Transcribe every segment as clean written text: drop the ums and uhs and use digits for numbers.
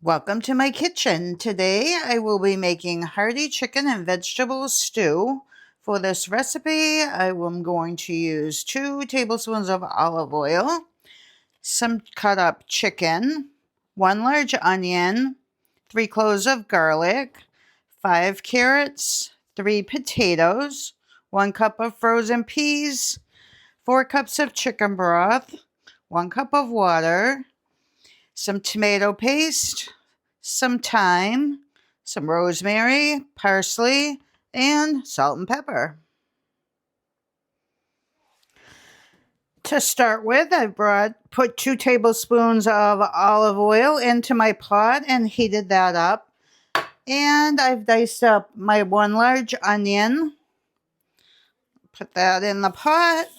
Welcome to my kitchen. Today I will be making hearty chicken and vegetable stew. For this recipe, I am going to use 2 tablespoons of olive oil, some cut up chicken, 1 large onion, 3 cloves of garlic, 5 carrots, 3 potatoes, 1 cup of frozen peas, 4 cups of chicken broth, 1 cup of water, some tomato paste, some thyme, some rosemary, parsley, and salt and pepper. To start with, I put 2 tablespoons of olive oil into my pot and heated that up. And I've diced up my 1 large onion. Put that in the pot.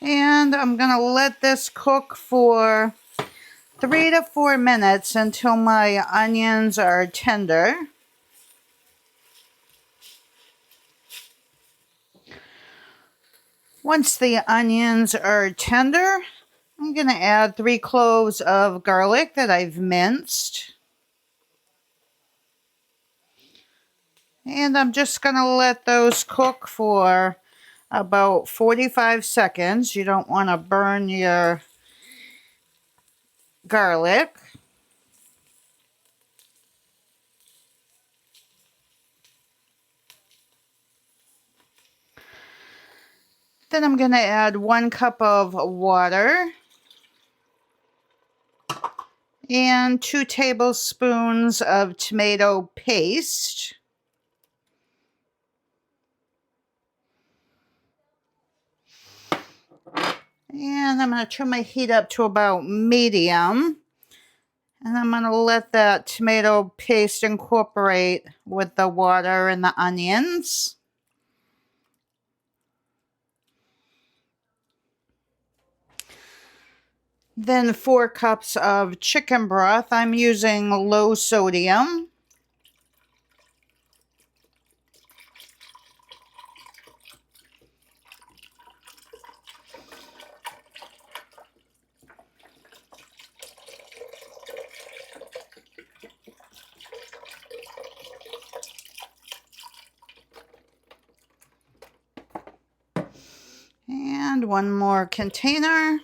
And I'm going to let this cook for 3 to 4 minutes until my onions are tender. Once the onions are tender, I'm going to add 3 cloves of garlic that I've minced. And I'm just going to let those cook for about 45 seconds. You don't want to burn your garlic. Then I'm going to add 1 cup of water and 2 tablespoons of tomato paste. And I'm going to turn my heat up to about medium. And I'm going to let that tomato paste incorporate with the water and the onions. Then 4 cups of chicken broth. I'm using low sodium. And 1 more container.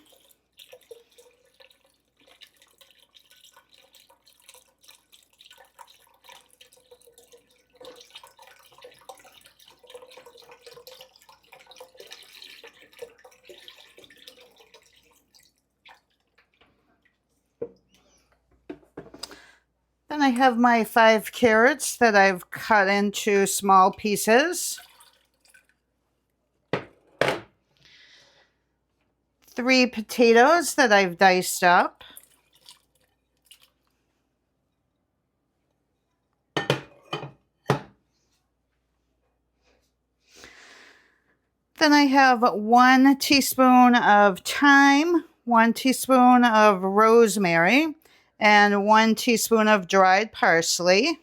Then I have my 5 carrots that I've cut into small pieces. 3 potatoes that I've diced up. Then I have 1 teaspoon of thyme, 1 teaspoon of rosemary, and 1 teaspoon of dried parsley.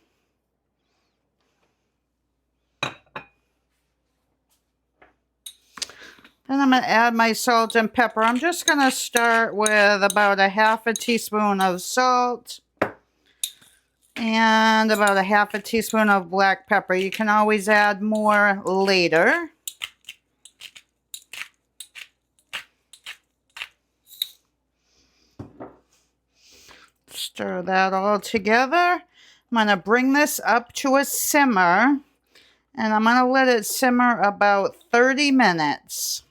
Then I'm going to add my salt and pepper. I'm just going to start with about a half a teaspoon of salt and about a half a teaspoon of black pepper. You can always add more later. Stir that all together. I'm going to bring this up to a simmer, and I'm going to let it simmer about 30 minutes.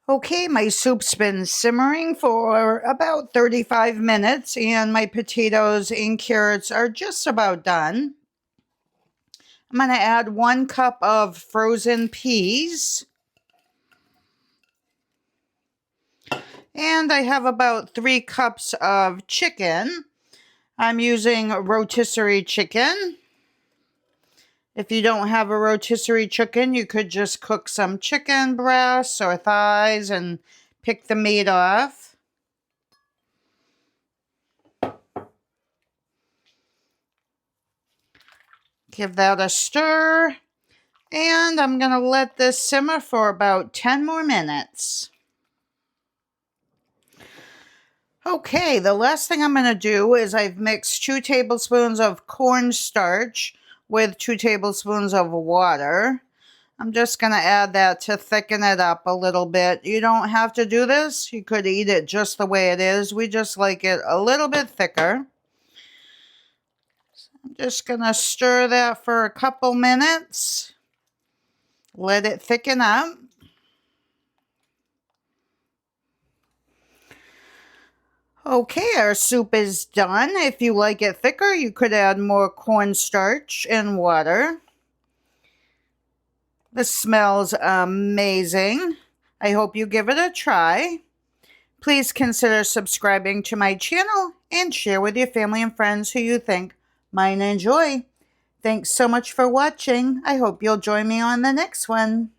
Okay, my soup's been simmering for about 35 minutes, and my potatoes and carrots are just about done. I'm going to add 1 cup of frozen peas. And I have about 3 cups of chicken. I'm using rotisserie chicken. If you don't have a rotisserie chicken, you could just cook some chicken breasts or thighs and pick the meat off. Give that a stir. And I'm going to let this simmer for about 10 more minutes. Okay, the last thing I'm going to do is I've mixed 2 tablespoons of cornstarch with 2 tablespoons of water. I'm just going to add that to thicken it up a little bit. You don't have to do this. You could eat it just the way it is. We just like it a little bit thicker. I'm just going to stir that for a couple minutes. Let it thicken up. Okay, our soup is done. If you like it thicker, you could add more cornstarch and water. This smells amazing. I hope you give it a try. Please consider subscribing to my channel and share with your family and friends who you think might enjoy. Thanks so much for watching. I hope you'll join me on the next one.